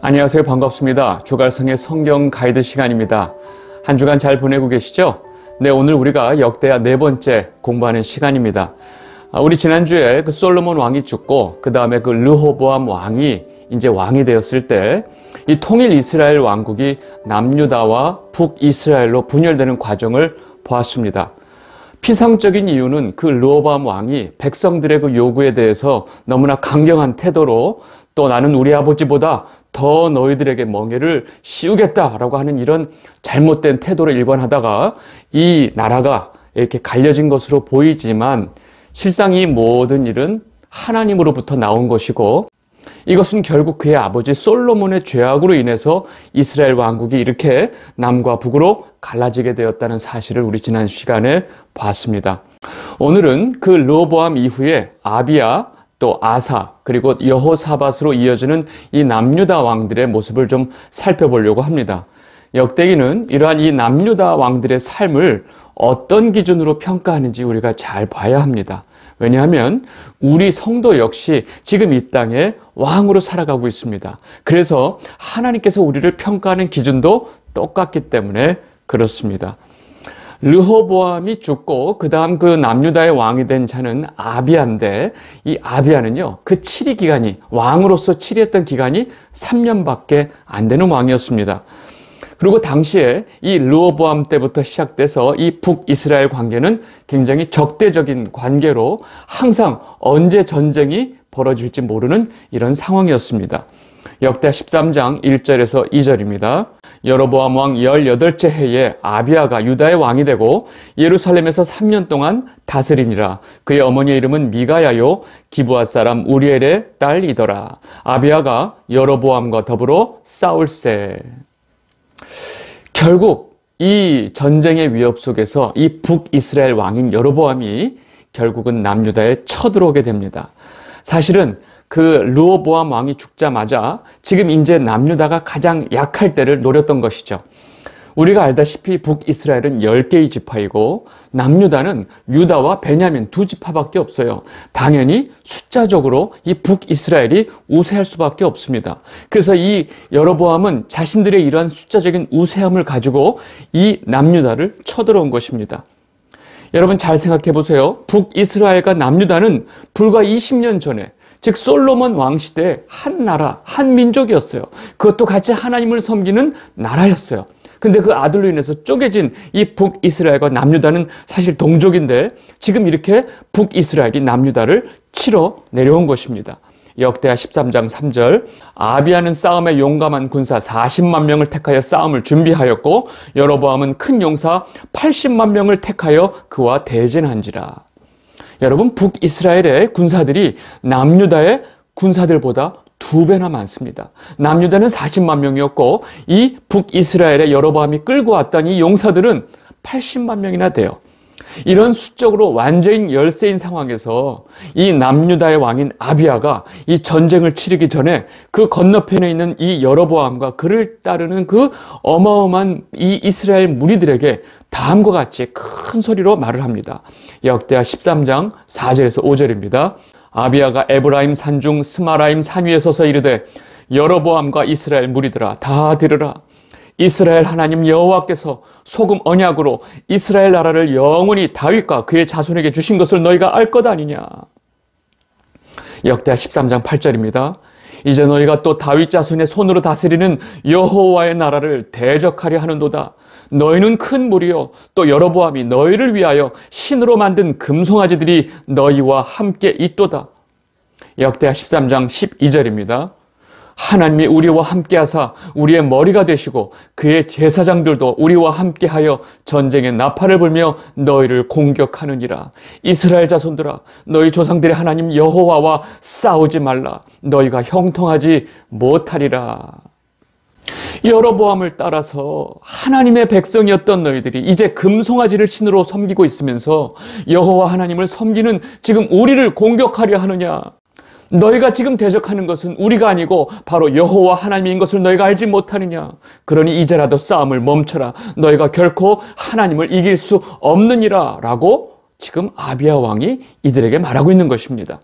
안녕하세요. 반갑습니다. 주갈성의 성경 가이드 시간입니다. 한 주간 잘 보내고 계시죠? 네, 오늘 우리가 역대하 네 번째 공부하는 시간입니다. 우리 지난주에 그 솔로몬 왕이 죽고 그 다음에 그 르호보암 왕이 이제 왕이 되었을 때 이 통일 이스라엘 왕국이 남유다와 북이스라엘로 분열되는 과정을 보았습니다. 피상적인 이유는 그 르호보암 왕이 백성들의 그 요구에 대해서 너무나 강경한 태도로 또 나는 우리 아버지보다 더 너희들에게 멍에를 씌우겠다라고 하는 이런 잘못된 태도를 일관하다가 이 나라가 이렇게 갈려진 것으로 보이지만 실상 이 모든 일은 하나님으로부터 나온 것이고 이것은 결국 그의 아버지 솔로몬의 죄악으로 인해서 이스라엘 왕국이 이렇게 남과 북으로 갈라지게 되었다는 사실을 우리 지난 시간에 봤습니다. 오늘은 그 르호보암 이후에 아비야 또 아사 그리고 여호사밧으로 이어지는 이 남유다 왕들의 모습을 좀 살펴보려고 합니다. 역대기는 이러한 이 남유다 왕들의 삶을 어떤 기준으로 평가하는지 우리가 잘 봐야 합니다. 왜냐하면 우리 성도 역시 지금 이 땅에 왕으로 살아가고 있습니다. 그래서 하나님께서 우리를 평가하는 기준도 똑같기 때문에 그렇습니다. 르호보암이 죽고 그 다음 그 남유다의 왕이 된 자는 아비야인데 이 아비야는요 그 치리 기간이 왕으로서 치리했던 기간이 3년밖에 안 되는 왕이었습니다. 그리고 당시에 이 르호보암 때부터 시작돼서 이 북이스라엘 관계는 굉장히 적대적인 관계로 항상 언제 전쟁이 벌어질지 모르는 이런 상황이었습니다. 역대하 13장 1절에서 2절입니다. 여로보암 왕 18째 해에 아비야가 유다의 왕이 되고 예루살렘에서 3년 동안 다스리니라. 그의 어머니의 이름은 미가야요 기브앗 사람 우리엘의 딸이더라. 아비야가 여로보암과 더불어 싸울세. 결국 이 전쟁의 위협 속에서 이 북이스라엘 왕인 여로보암이 결국은 남유다에 쳐들어오게 됩니다. 사실은 그 르호보암 왕이 죽자마자 지금 이제 남유다가 가장 약할 때를 노렸던 것이죠. 우리가 알다시피 북이스라엘은 10개의 지파이고 남유다는 유다와 베냐민 두 지파밖에 없어요. 당연히 숫자적으로 이 북이스라엘이 우세할 수밖에 없습니다. 그래서 이 여로보암은 자신들의 이러한 숫자적인 우세함을 가지고 이 남유다를 쳐들어온 것입니다. 여러분 잘 생각해 보세요. 북이스라엘과 남유다는 불과 20년 전에 즉 솔로몬 왕 시대의 한 나라, 한 민족이었어요. 그것도 같이 하나님을 섬기는 나라였어요. 근데 그 아들로 인해서 쪼개진 이 북이스라엘과 남유다는 사실 동족인데 지금 이렇게 북이스라엘이 남유다를 치러 내려온 것입니다. 역대하 13장 3절 아비야는 싸움에 용감한 군사 40만 명을 택하여 싸움을 준비하였고 여로보암은 큰 용사 80만 명을 택하여 그와 대진한지라. 여러분 북이스라엘의 군사들이 남유다의 군사들보다 2배나 많습니다. 남유다는 40만 명이었고 이 북이스라엘의 여로보암이 끌고 왔던 이 용사들은 80만 명이나 돼요. 이런 수적으로 완전히 열세인 상황에서 이 남유다의 왕인 아비야가 이 전쟁을 치르기 전에 그 건너편에 있는 이 여로보암과 그를 따르는 그 어마어마한 이 이스라엘 무리들에게 다음과 같이 큰 소리로 말을 합니다. 역대하 13장 4절에서 5절입니다. 아비야가 에브라임 산중 스마라임 산 위에 서서 이르되 여로보암과 이스라엘 무리들아 다 들으라. 이스라엘 하나님 여호와께서 소금 언약으로 이스라엘 나라를 영원히 다윗과 그의 자손에게 주신 것을 너희가 알 것 아니냐. 역대하 13장 8절입니다. 이제 너희가 또 다윗 자손의 손으로 다스리는 여호와의 나라를 대적하려 하는도다. 너희는 큰 무리요 또 여로보암이 너희를 위하여 신으로 만든 금송아지들이 너희와 함께 있도다. 역대하 13장 12절입니다. 하나님이 우리와 함께하사 우리의 머리가 되시고 그의 제사장들도 우리와 함께하여 전쟁의 나팔을 불며 너희를 공격하느니라. 이스라엘 자손들아 너희 조상들의 하나님 여호와와 싸우지 말라. 너희가 형통하지 못하리라. 여로보암을 따라서 하나님의 백성이었던 너희들이 이제 금송아지를 신으로 섬기고 있으면서 여호와 하나님을 섬기는 지금 우리를 공격하려 하느냐. 너희가 지금 대적하는 것은 우리가 아니고 바로 여호와 하나님인 것을 너희가 알지 못하느냐. 그러니 이제라도 싸움을 멈춰라. 너희가 결코 하나님을 이길 수 없느니라 라고 지금 아비야 왕이 이들에게 말하고 있는 것입니다.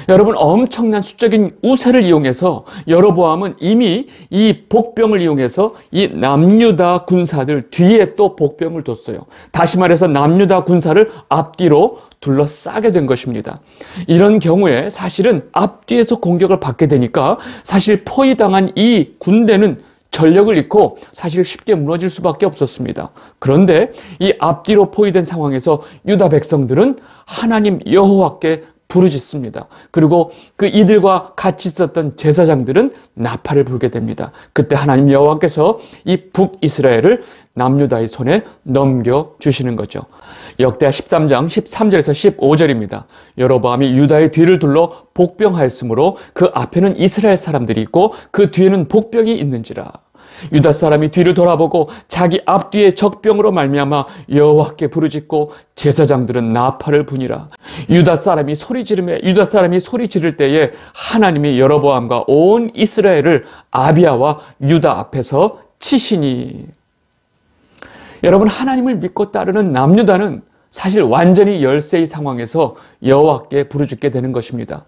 여러분, 엄청난 수적인 우세를 이용해서 여로보암은 이미 이 복병을 이용해서 이 남유다 군사들 뒤에 또 복병을 뒀어요. 다시 말해서 남유다 군사를 앞뒤로 둘러싸게 된 것입니다. 이런 경우에 사실은 앞뒤에서 공격을 받게 되니까 사실 포위당한 이 군대는 전력을 잃고 사실 쉽게 무너질 수밖에 없었습니다. 그런데 이 앞뒤로 포위된 상황에서 유다 백성들은 하나님 여호와께 부르짖습니다. 그리고 그 이들과 같이 있었던 제사장들은 나팔을 불게 됩니다. 그때 하나님 여호와께서 이 북이스라엘을 남유다의 손에 넘겨주시는 거죠. 역대하 13장 13절에서 15절입니다. 여로보암이 유다의 뒤를 둘러 복병하였으므로 그 앞에는 이스라엘 사람들이 있고 그 뒤에는 복병이 있는지라. 유다 사람이 뒤를 돌아보고 자기 앞뒤에 적병으로 말미암아 여호와께 부르짖고 제사장들은 나팔을 부니라. 유다 사람이 소리 지를 때에 하나님이 여로보암과 온 이스라엘을 아비야와 유다 앞에서 치시니. 여러분, 하나님을 믿고 따르는 남유다는 사실 완전히 열세의 상황에서 여호와께 부르짖게 되는 것입니다.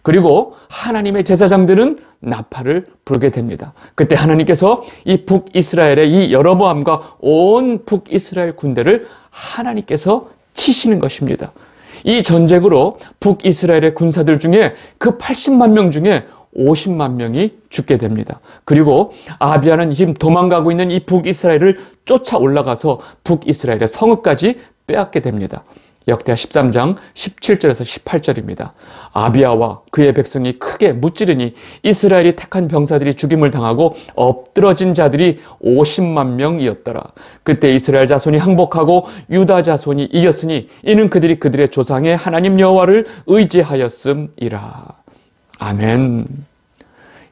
그리고 하나님의 제사장들은 나팔을 불게 됩니다. 그때 하나님께서 이 북이스라엘의 이 여로보암과 온 북이스라엘 군대를 하나님께서 치시는 것입니다. 이 전쟁으로 북이스라엘의 군사들 중에 그 80만 명 중에 50만 명이 죽게 됩니다. 그리고 아비야는 지금 도망가고 있는 이 북이스라엘을 쫓아 올라가서 북이스라엘의 성읍까지 빼앗게 됩니다. 역대하 13장 17절에서 18절입니다. 아비야와 그의 백성이 크게 무찌르니 이스라엘이 택한 병사들이 죽임을 당하고 엎드러진 자들이 50만 명이었더라. 그때 이스라엘 자손이 항복하고 유다 자손이 이겼으니 이는 그들이 그들의 조상의 하나님 여호와를 의지하였음이라. 아멘.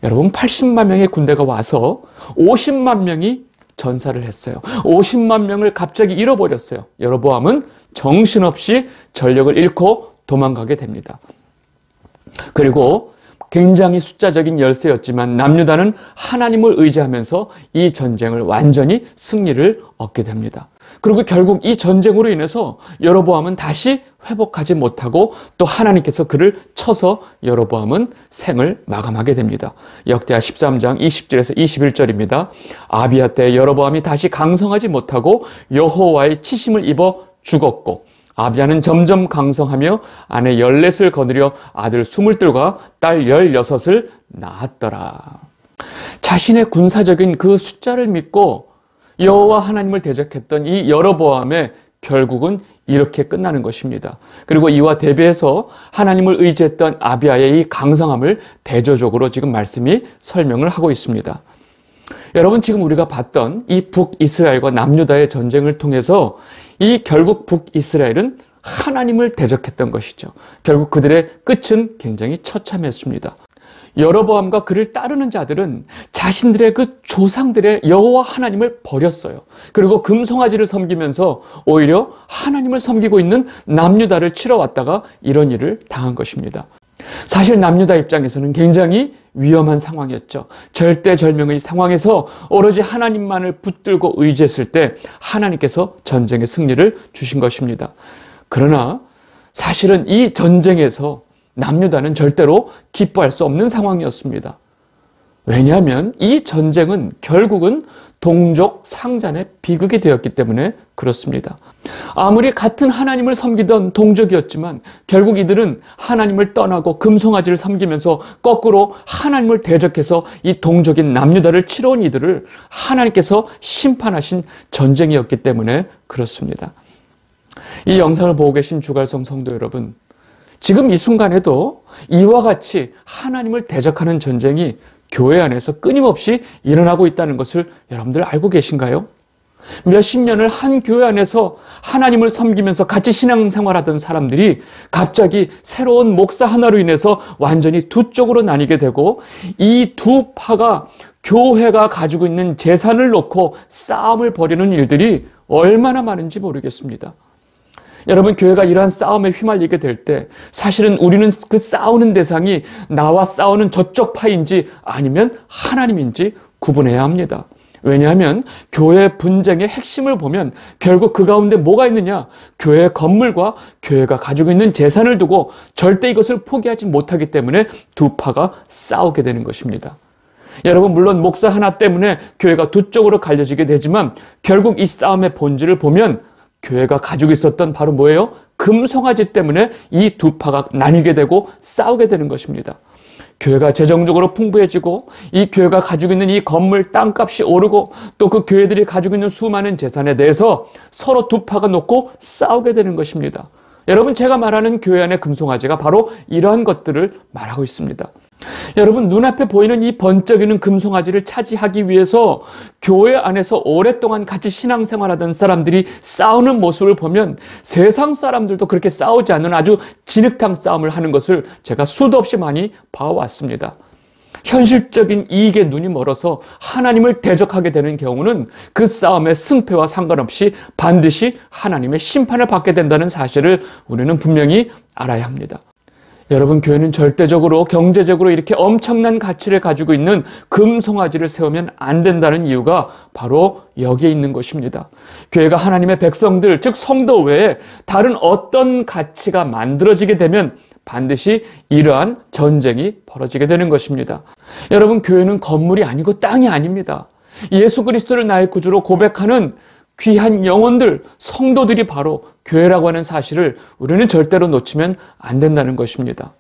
여러분, 80만 명의 군대가 와서 50만 명이 전사를 했어요. 50만 명을 갑자기 잃어버렸어요. 여로보암은 정신없이 전력을 잃고 도망가게 됩니다. 그리고 굉장히 숫자적인 열세였지만 남유다는 하나님을 의지하면서 이 전쟁을 완전히 승리를 얻게 됩니다. 그리고 결국 이 전쟁으로 인해서 여로보암은 다시 회복하지 못하고 또 하나님께서 그를 쳐서 여로보암은 생을 마감하게 됩니다. 역대하 13장 20절에서 21절입니다. 아비야 때 여로보암이 다시 강성하지 못하고 여호와의 치심을 입어 죽었고 아비야는 점점 강성하며 아내 14을 거느려 아들 20둘과 딸 16을 낳았더라. 자신의 군사적인 그 숫자를 믿고 여호와 하나님을 대적했던 이 여로보암의 결국은 이렇게 끝나는 것입니다. 그리고 이와 대비해서 하나님을 의지했던 아비야의 이 강성함을 대조적으로 지금 말씀이 설명을 하고 있습니다. 여러분, 지금 우리가 봤던 이 북이스라엘과 남유다의 전쟁을 통해서 이 결국 북이스라엘은 하나님을 대적했던 것이죠. 결국 그들의 끝은 굉장히 처참했습니다. 여로보암과 그를 따르는 자들은 자신들의 그 조상들의 여호와 하나님을 버렸어요. 그리고 금송아지를 섬기면서 오히려 하나님을 섬기고 있는 남유다를 치러 왔다가 이런 일을 당한 것입니다. 사실 남유다 입장에서는 굉장히 위험한 상황이었죠. 절대절명의 상황에서 오로지 하나님만을 붙들고 의지했을 때 하나님께서 전쟁의 승리를 주신 것입니다. 그러나 사실은 이 전쟁에서 남유다는 절대로 기뻐할 수 없는 상황이었습니다. 왜냐하면 이 전쟁은 결국은 동족 상잔의 비극이 되었기 때문에 그렇습니다. 아무리 같은 하나님을 섬기던 동족이었지만 결국 이들은 하나님을 떠나고 금송아지를 섬기면서 거꾸로 하나님을 대적해서 이 동족인 남유다를 치러 온 이들을 하나님께서 심판하신 전쟁이었기 때문에 그렇습니다. 이 영상을 보고 계신 주갈성 성도 여러분, 지금 이 순간에도 이와 같이 하나님을 대적하는 전쟁이 교회 안에서 끊임없이 일어나고 있다는 것을 여러분들 알고 계신가요? 몇십 년을 한 교회 안에서 하나님을 섬기면서 같이 신앙생활하던 사람들이 갑자기 새로운 목사 하나로 인해서 완전히 두 쪽으로 나뉘게 되고 이 두 파가 교회가 가지고 있는 재산을 놓고 싸움을 벌이는 일들이 얼마나 많은지 모르겠습니다. 여러분, 교회가 이러한 싸움에 휘말리게 될 때 사실은 우리는 그 싸우는 대상이 나와 싸우는 저쪽 파인지 아니면 하나님인지 구분해야 합니다. 왜냐하면 교회 분쟁의 핵심을 보면 결국 그 가운데 뭐가 있느냐? 교회 건물과 교회가 가지고 있는 재산을 두고 절대 이것을 포기하지 못하기 때문에 두 파가 싸우게 되는 것입니다. 여러분, 물론 목사 하나 때문에 교회가 두 쪽으로 갈려지게 되지만 결국 이 싸움의 본질을 보면 교회가 가지고 있었던 바로 뭐예요? 금송아지 때문에 이 두 파가 나뉘게 되고 싸우게 되는 것입니다. 교회가 재정적으로 풍부해지고 이 교회가 가지고 있는 이 건물 땅값이 오르고 또 그 교회들이 가지고 있는 수많은 재산에 대해서 서로 두 파가 놓고 싸우게 되는 것입니다. 여러분, 제가 말하는 교회 안의 금송아지가 바로 이러한 것들을 말하고 있습니다. 여러분, 눈앞에 보이는 이 번쩍이는 금송아지를 차지하기 위해서 교회 안에서 오랫동안 같이 신앙생활하던 사람들이 싸우는 모습을 보면 세상 사람들도 그렇게 싸우지 않는 아주 진흙탕 싸움을 하는 것을 제가 수도 없이 많이 봐왔습니다. 현실적인 이익에 눈이 멀어서 하나님을 대적하게 되는 경우는 그 싸움의 승패와 상관없이 반드시 하나님의 심판을 받게 된다는 사실을 우리는 분명히 알아야 합니다. 여러분, 교회는 절대적으로 경제적으로 이렇게 엄청난 가치를 가지고 있는 금송아지를 세우면 안 된다는 이유가 바로 여기에 있는 것입니다. 교회가 하나님의 백성들, 즉 성도 외에 다른 어떤 가치가 만들어지게 되면 반드시 이러한 전쟁이 벌어지게 되는 것입니다. 여러분, 교회는 건물이 아니고 땅이 아닙니다. 예수 그리스도를 나의 구주로 고백하는 귀한 영혼들, 성도들이 바로 교회라고 하는 사실을 우리는 절대로 놓치면 안 된다는 것입니다.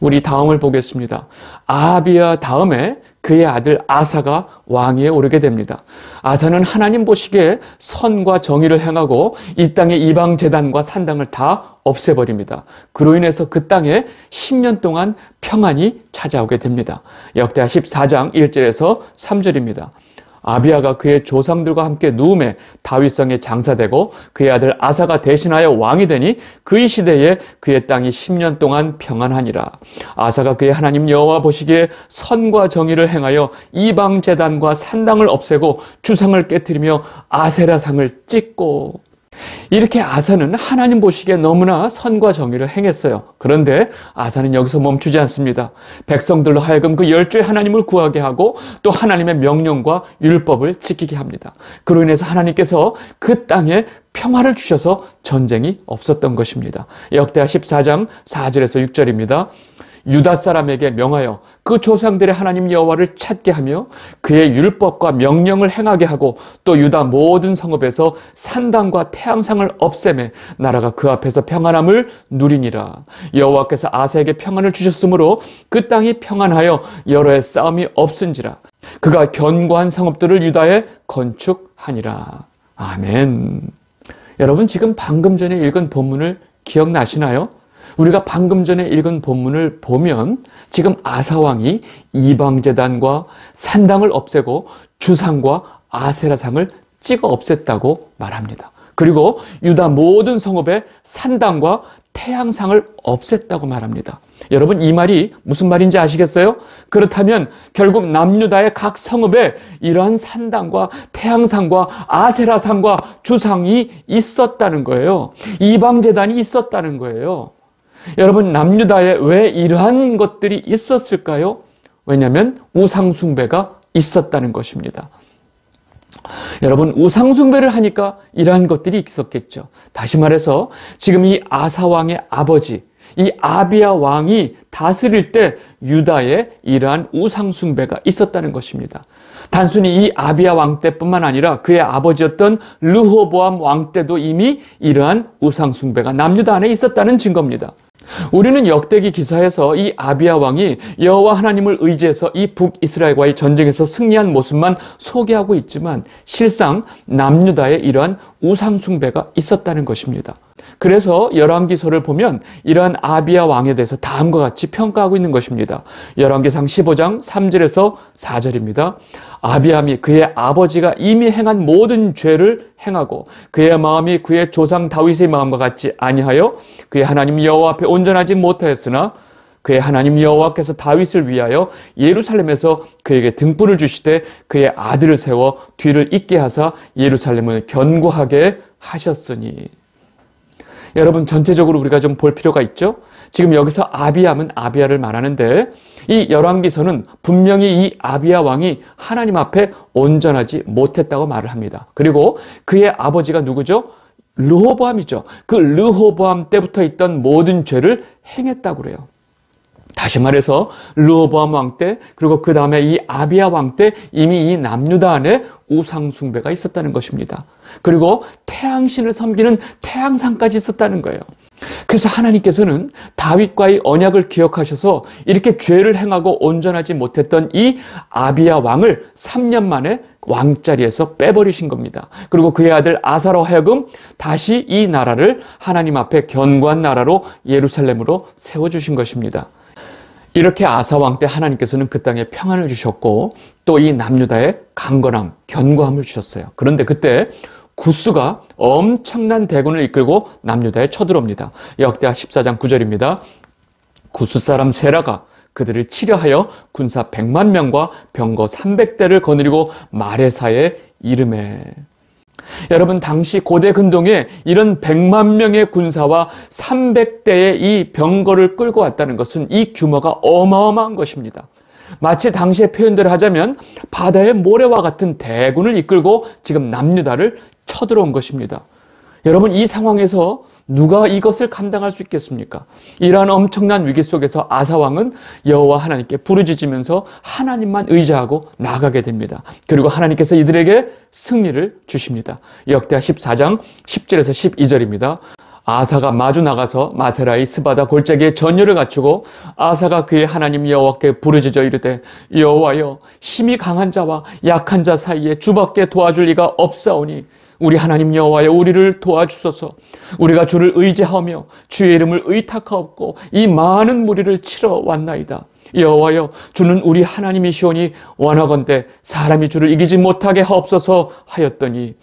우리 다음을 보겠습니다. 아하비야 다음에 그의 아들 아사가 왕위에 오르게 됩니다. 아사는 하나님 보시기에 선과 정의를 행하고 이 땅의 이방 제단과 산당을 다 없애버립니다. 그로 인해서 그 땅에 10년 동안 평안이 찾아오게 됩니다. 역대하 14장 1절에서 3절입니다. 아비야가 그의 조상들과 함께 누움에 다윗성에 장사되고 그의 아들 아사가 대신하여 왕이 되니 그의 시대에 그의 땅이 10년 동안 평안하니라. 아사가 그의 하나님 여호와 보시기에 선과 정의를 행하여 이방 제단과 산당을 없애고 주상을 깨뜨리며 아세라상을 찢고. 이렇게 아사는 하나님 보시기에 너무나 선과 정의를 행했어요. 그런데 아사는 여기서 멈추지 않습니다. 백성들로 하여금 그 열조의 하나님을 구하게 하고 또 하나님의 명령과 율법을 지키게 합니다. 그로 인해서 하나님께서 그 땅에 평화를 주셔서 전쟁이 없었던 것입니다. 역대하 14장 4절에서 6절입니다. 유다 사람에게 명하여 그 조상들의 하나님 여호와를 찾게 하며 그의 율법과 명령을 행하게 하고 또 유다 모든 성읍에서 산당과 태양상을 없애매 나라가 그 앞에서 평안함을 누리니라. 여호와께서 아사에게 평안을 주셨으므로 그 땅이 평안하여 여러 해 싸움이 없은지라. 그가 견고한 성읍들을 유다에 건축하니라. 아멘. 여러분, 지금 방금 전에 읽은 본문을 기억나시나요? 우리가 방금 전에 읽은 본문을 보면 지금 아사왕이 이방제단과 산당을 없애고 주상과 아세라상을 찍어 없앴다고 말합니다. 그리고 유다 모든 성읍에 산당과 태양상을 없앴다고 말합니다. 여러분, 이 말이 무슨 말인지 아시겠어요? 그렇다면 결국 남유다의 각 성읍에 이러한 산당과 태양상과 아세라상과 주상이 있었다는 거예요. 이방제단이 있었다는 거예요. 여러분, 남유다에 왜 이러한 것들이 있었을까요? 왜냐하면 우상숭배가 있었다는 것입니다. 여러분, 우상숭배를 하니까 이러한 것들이 있었겠죠. 다시 말해서 지금 이 아사왕의 아버지, 이 아비야 왕이 다스릴 때 유다에 이러한 우상숭배가 있었다는 것입니다. 단순히 이 아비야 왕 때뿐만 아니라 그의 아버지였던 르호보암 왕 때도 이미 이러한 우상숭배가 남유다 안에 있었다는 증거입니다. 우리는 역대기 기사에서 이 아비야 왕이 여호와 하나님을 의지해서 이 북이스라엘과의 전쟁에서 승리한 모습만 소개하고 있지만 실상 남유다에 이러한 우상숭배가 있었다는 것입니다. 그래서 열왕기서를 보면 이러한 아비야 왕에 대해서 다음과 같이 평가하고 있는 것입니다. 열왕기상 15장 3절에서 4절입니다. 아비암이 그의 아버지가 이미 행한 모든 죄를 행하고 그의 마음이 그의 조상 다윗의 마음과 같이 아니하여 그의 하나님 여호와 앞에 온전하지 못하였으나 그의 하나님 여호와께서 다윗을 위하여 예루살렘에서 그에게 등불을 주시되 그의 아들을 세워 뒤를 잇게 하사 예루살렘을 견고하게 하셨으니. 여러분, 전체적으로 우리가 좀 볼 필요가 있죠? 지금 여기서 아비야면 아비야를 말하는데 이 열왕기서는 분명히 이 아비야 왕이 하나님 앞에 온전하지 못했다고 말을 합니다. 그리고 그의 아버지가 누구죠? 르호보암이죠. 그 르호보암 때부터 있던 모든 죄를 행했다고 그래요. 다시 말해서 르호보암 왕 때, 그리고 그 다음에 이 아비야 왕 때 이미 이 남유다 안에 우상 숭배가 있었다는 것입니다. 그리고 태양신을 섬기는 태양상까지 있었다는 거예요. 그래서 하나님께서는 다윗과의 언약을 기억하셔서 이렇게 죄를 행하고 온전하지 못했던 이 아비야 왕을 3년 만에 왕자리에서 빼버리신 겁니다. 그리고 그의 아들 아사로 하여금 다시 이 나라를 하나님 앞에 견고한 나라로 예루살렘으로 세워주신 것입니다. 이렇게 아사 왕 때 하나님께서는 그 땅에 평안을 주셨고 또 이 남유다에 강건함, 견고함을 주셨어요. 그런데 그때 구스가 엄청난 대군을 이끌고 남유다에 쳐들어옵니다. 역대하 14장 9절입니다. 구스 사람 세라가 그들을 치려하여 군사 100만 명과 병거 300대를 거느리고 마레사에 이르매. 여러분, 당시 고대 근동에 이런 100만 명의 군사와 300대의 이 병거를 끌고 왔다는 것은 이 규모가 어마어마한 것입니다. 마치 당시의 표현대로 하자면 바다의 모래와 같은 대군을 이끌고 지금 남유다를 쳐들어온 것입니다. 여러분, 이 상황에서 누가 이것을 감당할 수 있겠습니까? 이러한 엄청난 위기 속에서 아사 왕은 여호와 하나님께 부르짖으면서 하나님만 의지하고 나아가게 됩니다. 그리고 하나님께서 이들에게 승리를 주십니다. 역대하 14장 10절에서 12절입니다. 아사가 마주 나가서 마세라의 스바다 골짜기에 전열을 갖추고 아사가 그의 하나님 여호와께 부르짖어 이르되 여호와여, 힘이 강한 자와 약한 자 사이에 주밖에 도와줄 리가 없사오니 우리 하나님 여호와여, 우리를 도와주소서. 우리가 주를 의지하며 주의 이름을 의탁하옵고 이 많은 무리를 치러 왔나이다. 여호와여, 주는 우리 하나님이시오니 원하건대 사람이 주를 이기지 못하게 하옵소서 하였더니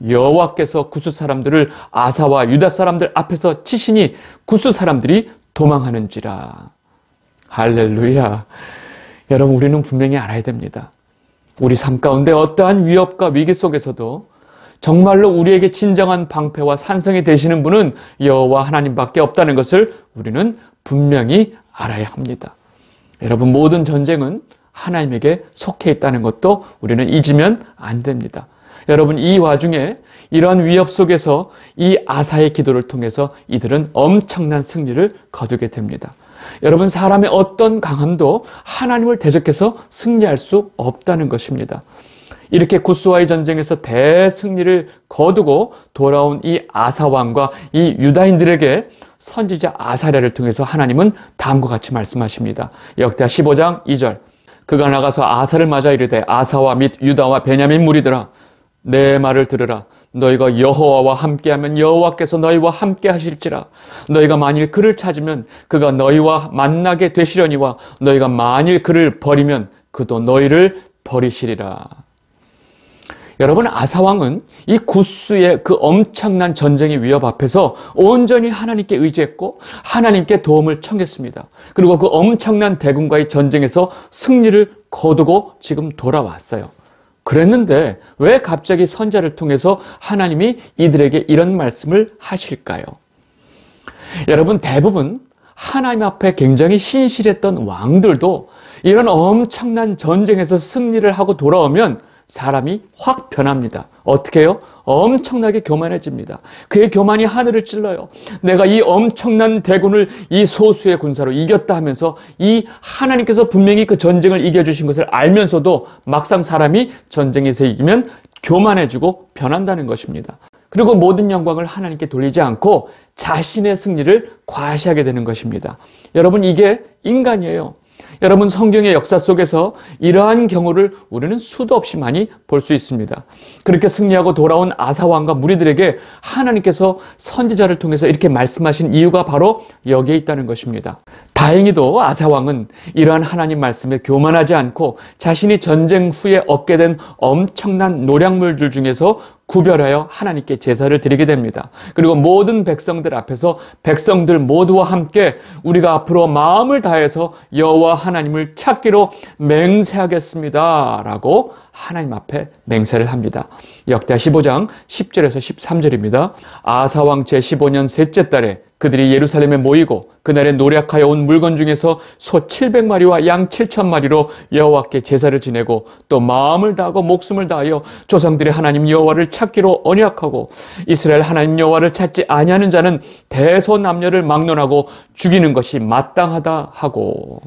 여호와께서 구스 사람들을 아사와 유다 사람들 앞에서 치시니 구스 사람들이 도망하는지라. 할렐루야. 여러분, 우리는 분명히 알아야 됩니다. 우리 삶 가운데 어떠한 위협과 위기 속에서도 정말로 우리에게 진정한 방패와 산성이 되시는 분은 여호와 하나님밖에 없다는 것을 우리는 분명히 알아야 합니다. 여러분, 모든 전쟁은 하나님에게 속해 있다는 것도 우리는 잊으면 안 됩니다. 여러분, 이 와중에 이러한 위협 속에서 이 아사의 기도를 통해서 이들은 엄청난 승리를 거두게 됩니다. 여러분, 사람의 어떤 강함도 하나님을 대적해서 승리할 수 없다는 것입니다. 이렇게 구스와의 전쟁에서 대승리를 거두고 돌아온 이 아사 왕과 이 유다인들에게 선지자 아사랴를 통해서 하나님은 다음과 같이 말씀하십니다. 역대하 15장 2절. 그가 나가서 아사를 맞아 이르되 아사와 및 유다와 베냐민 무리들아, 내 말을 들으라. 너희가 여호와와 함께하면 여호와께서 너희와 함께 하실지라. 너희가 만일 그를 찾으면 그가 너희와 만나게 되시려니와 너희가 만일 그를 버리면 그도 너희를 버리시리라. 여러분, 아사왕은 이 구스의 그 엄청난 전쟁의 위협 앞에서 온전히 하나님께 의지했고 하나님께 도움을 청했습니다. 그리고 그 엄청난 대군과의 전쟁에서 승리를 거두고 지금 돌아왔어요. 그랬는데 왜 갑자기 선지자를 통해서 하나님이 이들에게 이런 말씀을 하실까요? 여러분, 대부분 하나님 앞에 굉장히 신실했던 왕들도 이런 엄청난 전쟁에서 승리를 하고 돌아오면 사람이 확 변합니다. 어떻게 해요? 엄청나게 교만해집니다. 그의 교만이 하늘을 찔러요. 내가 이 엄청난 대군을 이 소수의 군사로 이겼다 하면서 이 하나님께서 분명히 그 전쟁을 이겨주신 것을 알면서도 막상 사람이 전쟁에서 이기면 교만해지고 변한다는 것입니다. 그리고 모든 영광을 하나님께 돌리지 않고 자신의 승리를 과시하게 되는 것입니다. 여러분, 이게 인간이에요. 여러분, 성경의 역사 속에서 이러한 경우를 우리는 수도 없이 많이 볼 수 있습니다. 그렇게 승리하고 돌아온 아사 왕과 무리들에게 하나님께서 선지자를 통해서 이렇게 말씀하신 이유가 바로 여기에 있다는 것입니다. 다행히도 아사 왕은 이러한 하나님 말씀에 교만하지 않고 자신이 전쟁 후에 얻게 된 엄청난 노략물들 중에서 구별하여 하나님께 제사를 드리게 됩니다. 그리고 모든 백성들 앞에서 백성들 모두와 함께 우리가 앞으로 마음을 다해서 여호와 하나님을 찾기로 맹세하겠습니다 라고 하나님 앞에 맹세를 합니다. 역대하 15장 10절에서 13절입니다. 아사왕 제15년 셋째 달에 그들이 예루살렘에 모이고 그날에 노력하여 온 물건 중에서 소 700마리와 양 7,000마리로 여호와께 제사를 지내고 또 마음을 다하고 목숨을 다하여 조상들의 하나님 여호와를 찾기로 언약하고 이스라엘 하나님 여호와를 찾지 아니하는 자는 대소남녀를 막론하고 죽이는 것이 마땅하다 하고.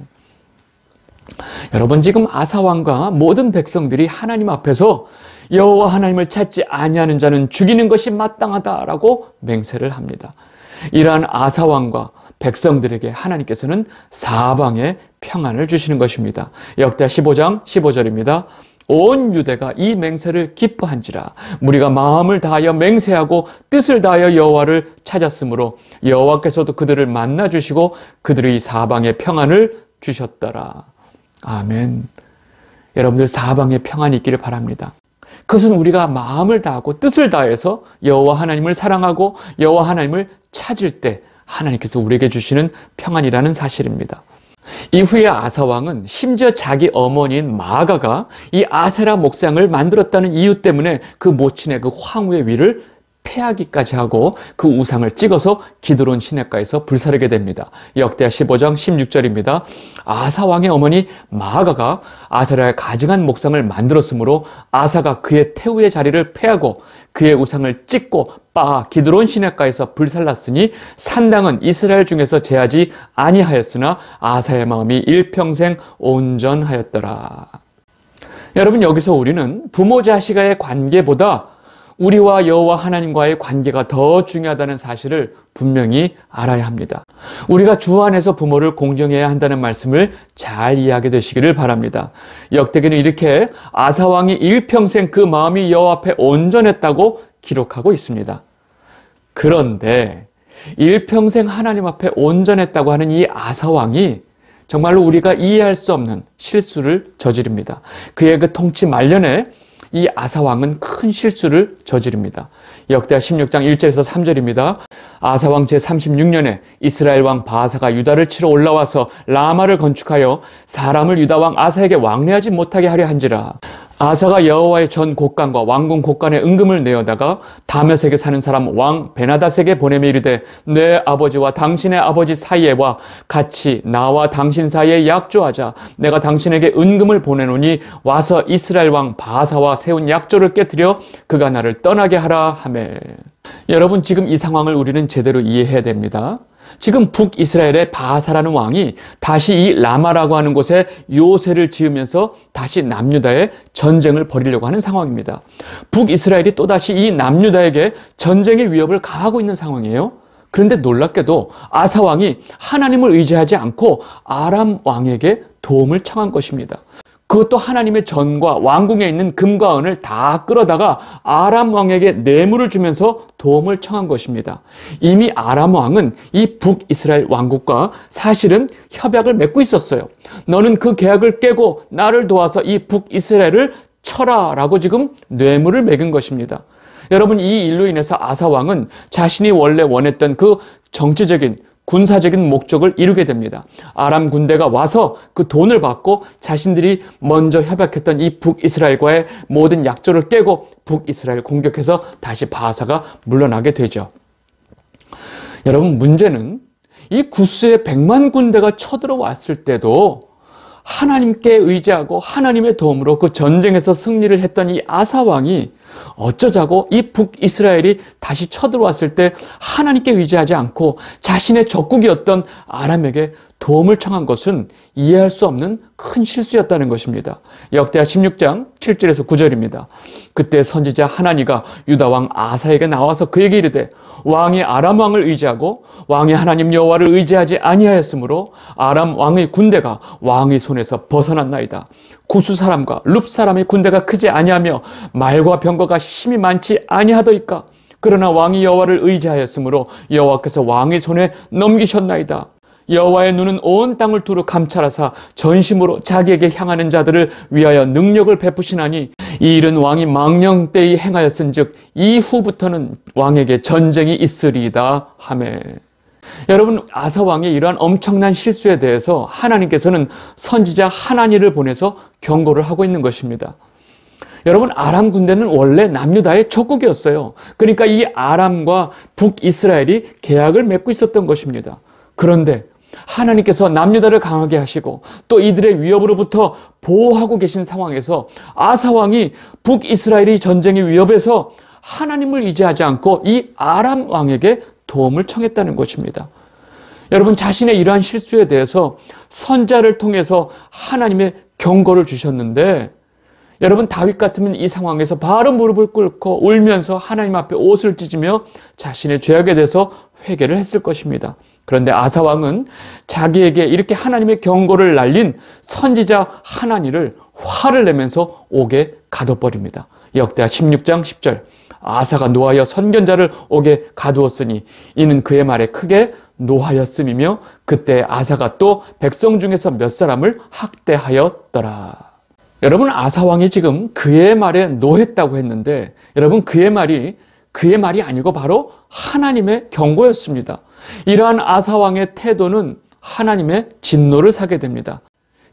여러분, 지금 아사왕과 모든 백성들이 하나님 앞에서 여호와 하나님을 찾지 아니하는 자는 죽이는 것이 마땅하다라고 맹세를 합니다. 이러한 아사왕과 백성들에게 하나님께서는 사방의 평안을 주시는 것입니다. 역대하 15장 15절입니다. 온 유대가 이 맹세를 기뻐한지라 무리가 마음을 다하여 맹세하고 뜻을 다하여 여호와를 찾았으므로 여호와께서도 그들을 만나 주시고 그들의 사방의 평안을 주셨더라. 아멘. 여러분들 사방에 평안이 있기를 바랍니다. 그것은 우리가 마음을 다하고 뜻을 다해서 여호와 하나님을 사랑하고 여호와 하나님을 찾을 때 하나님께서 우리에게 주시는 평안이라는 사실입니다. 이후에 아사왕은 심지어 자기 어머니인 마아가가 이 아세라 목상을 만들었다는 이유 때문에 그 모친의 그 황후의 위를 패하기까지 하고 그 우상을 찍어서 기드론 시냇가에서 불사르게 됩니다. 역대하 15장 16절입니다. 아사왕의 어머니 마아가가 아세라의 가증한 목상을 만들었으므로 아사가 그의 태우의 자리를 패하고 그의 우상을 찍고 기드론 시냇가에서 불살랐으니 산당은 이스라엘 중에서 제하지 아니하였으나 아사의 마음이 일평생 온전하였더라. 여러분, 여기서 우리는 부모 자식의 관계보다 우리와 여호와 하나님과의 관계가 더 중요하다는 사실을 분명히 알아야 합니다. 우리가 주 안에서 부모를 공경해야 한다는 말씀을 잘 이해하게 되시기를 바랍니다. 역대기는 이렇게 아사왕이 일평생 그 마음이 여호와 앞에 온전했다고 기록하고 있습니다. 그런데 일평생 하나님 앞에 온전했다고 하는 이 아사왕이 정말로 우리가 이해할 수 없는 실수를 저지릅니다. 그의 그 통치 말년에 이 아사왕은 큰 실수를 저지릅니다. 역대하 16장 1절에서 3절입니다. 아사왕 제36년에 이스라엘 왕 바아사가 유다를 치러 올라와서 라마를 건축하여 사람을 유다 왕 아사에게 왕래하지 못하게 하려 한지라. 아사가 여호와의 전 곡간과 왕궁 곡간에 은금을 내어다가 다메섹에 사는 사람 왕 베나닷에게 보내며 이르되 내 아버지와 당신의 아버지 사이에와 같이 나와 당신 사이에 약조하자. 내가 당신에게 은금을 보내노니 와서 이스라엘 왕 바아사와 세운 약조를 깨뜨려 그가 나를 떠나게 하라 하매. 여러분, 지금 이 상황을 우리는 제대로 이해해야 됩니다. 지금 북이스라엘의 바아사라는 왕이 다시 이 라마라고 하는 곳에 요새를 지으면서 다시 남유다에 전쟁을 벌이려고 하는 상황입니다. 북이스라엘이 또다시 이 남유다에게 전쟁의 위협을 가하고 있는 상황이에요. 그런데 놀랍게도 아사 왕이 하나님을 의지하지 않고 아람 왕에게 도움을 청한 것입니다. 그것도 하나님의 전과 왕궁에 있는 금과 은을 다 끌어다가 아람 왕에게 뇌물을 주면서 도움을 청한 것입니다. 이미 아람 왕은 이 북이스라엘 왕국과 사실은 협약을 맺고 있었어요. 너는 그 계약을 깨고 나를 도와서 이 북이스라엘을 쳐라 라고 지금 뇌물을 매긴 것입니다. 여러분, 이 일로 인해서 아사 왕은 자신이 원래 원했던 그 정치적인 군사적인 목적을 이루게 됩니다. 아람 군대가 와서 그 돈을 받고 자신들이 먼저 협약했던 이 북이스라엘과의 모든 약조를 깨고 북이스라엘 공격해서 다시 바아사가 물러나게 되죠. 여러분, 문제는 이 구스의 100만 군대가 쳐들어왔을 때도 하나님께 의지하고 하나님의 도움으로 그 전쟁에서 승리를 했던 이 아사 왕이 어쩌자고 이 북이스라엘이 다시 쳐들어왔을 때 하나님께 의지하지 않고 자신의 적국이었던 아람에게 도움을 청한 것은 이해할 수 없는 큰 실수였다는 것입니다. 역대하 16장 7절에서 9절입니다. 그때 선지자 하나니가 유다 왕 아사에게 나와서 그에게 이르되 왕이 아람 왕을 의지하고 왕이 하나님 여호와를 의지하지 아니하였으므로 아람 왕의 군대가 왕의 손에서 벗어났나이다. 구스 사람과 룹 사람의 군대가 크지 아니하며 말과 병거가 힘이 많지 아니하더이까. 그러나 왕이 여호와를 의지하였으므로 여호와께서 왕의 손에 넘기셨나이다. 여호와의 눈은 온 땅을 두루 감찰하사 전심으로 자기에게 향하는 자들을 위하여 능력을 베푸시나니 이 일은 왕이 망령 때에 행하였은즉 이후부터는 왕에게 전쟁이 있으리이다 하매. 여러분, 아사 왕의 이러한 엄청난 실수에 대해서 하나님께서는 선지자 하나니를 보내서 경고를 하고 있는 것입니다. 여러분, 아람 군대는 원래 남유다의 적국이었어요. 그러니까 이 아람과 북이스라엘이 계약을 맺고 있었던 것입니다. 그런데 하나님께서 남유다를 강하게 하시고 또 이들의 위협으로부터 보호하고 계신 상황에서 아사 왕이 북이스라엘이 전쟁의 위협에서 하나님을 의지하지 않고 이 아람 왕에게 도움을 청했다는 것입니다. 여러분, 자신의 이러한 실수에 대해서 선자를 통해서 하나님의 경고를 주셨는데, 여러분, 다윗 같으면 이 상황에서 바로 무릎을 꿇고 울면서 하나님 앞에 옷을 찢으며 자신의 죄악에 대해서 회개를 했을 것입니다. 그런데 아사 왕은 자기에게 이렇게 하나님의 경고를 날린 선지자 하나니를 화를 내면서 옥에 가둬버립니다. 역대하 16장 10절. 아사가 노하여 선견자를 옥에 가두었으니 이는 그의 말에 크게 노하였음이며 그때 아사가 또 백성 중에서 몇 사람을 학대하였더라. 여러분, 아사 왕이 지금 그의 말에 노했다고 했는데, 여러분, 그의 말이 아니고 바로 하나님의 경고였습니다. 이러한 아사 왕의 태도는 하나님의 진노를 사게 됩니다.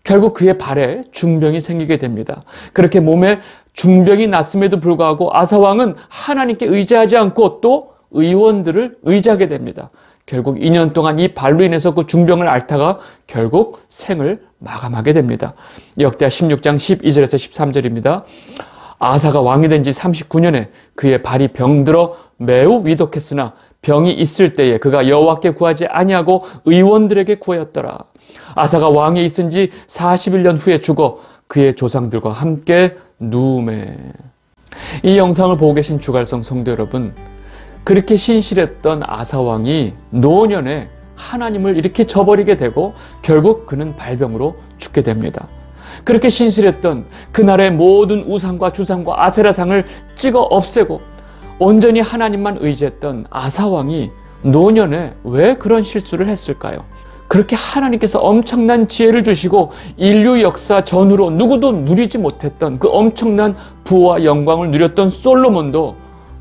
결국 그의 발에 중병이 생기게 됩니다. 그렇게 몸에 중병이 났음에도 불구하고 아사 왕은 하나님께 의지하지 않고 또 의원들을 의지하게 됩니다. 결국 2년 동안 이 발로 인해서 그 중병을 앓다가 결국 생을 마감하게 됩니다. 역대하 16장 12절에서 13절입니다. 아사가 왕이 된 지 39년에 그의 발이 병들어 매우 위독했으나 병이 있을 때에 그가 여호와께 구하지 아니하고 의원들에게 구하였더라. 아사가 왕에 있은 지 41년 후에 죽어 그의 조상들과 함께 누우매. 이 영상을 보고 계신 주갈성 성도 여러분, 그렇게 신실했던 아사 왕이 노년에 하나님을 이렇게 저버리게 되고 결국 그는 발병으로 죽게 됩니다. 그렇게 신실했던 그날의 모든 우상과 주상과 아세라상을 찍어 없애고 온전히 하나님만 의지했던 아사 왕이 노년에 왜 그런 실수를 했을까요? 그렇게 하나님께서 엄청난 지혜를 주시고 인류 역사 전후로 누구도 누리지 못했던 그 엄청난 부와 영광을 누렸던 솔로몬도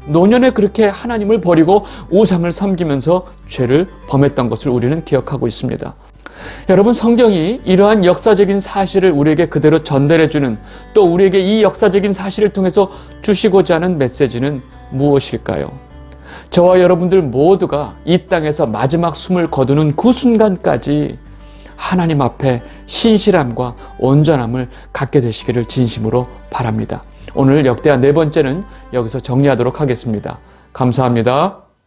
노년에 그렇게 하나님을 버리고 우상을 섬기면서 죄를 범했던 것을 우리는 기억하고 있습니다. 여러분, 성경이 이러한 역사적인 사실을 우리에게 그대로 전달해주는, 또 우리에게 이 역사적인 사실을 통해서 주시고자 하는 메시지는 무엇일까요? 저와 여러분들 모두가 이 땅에서 마지막 숨을 거두는 그 순간까지 하나님 앞에 신실함과 온전함을 갖게 되시기를 진심으로 바랍니다. 오늘 역대하 4번째는 여기서 정리하도록 하겠습니다. 감사합니다.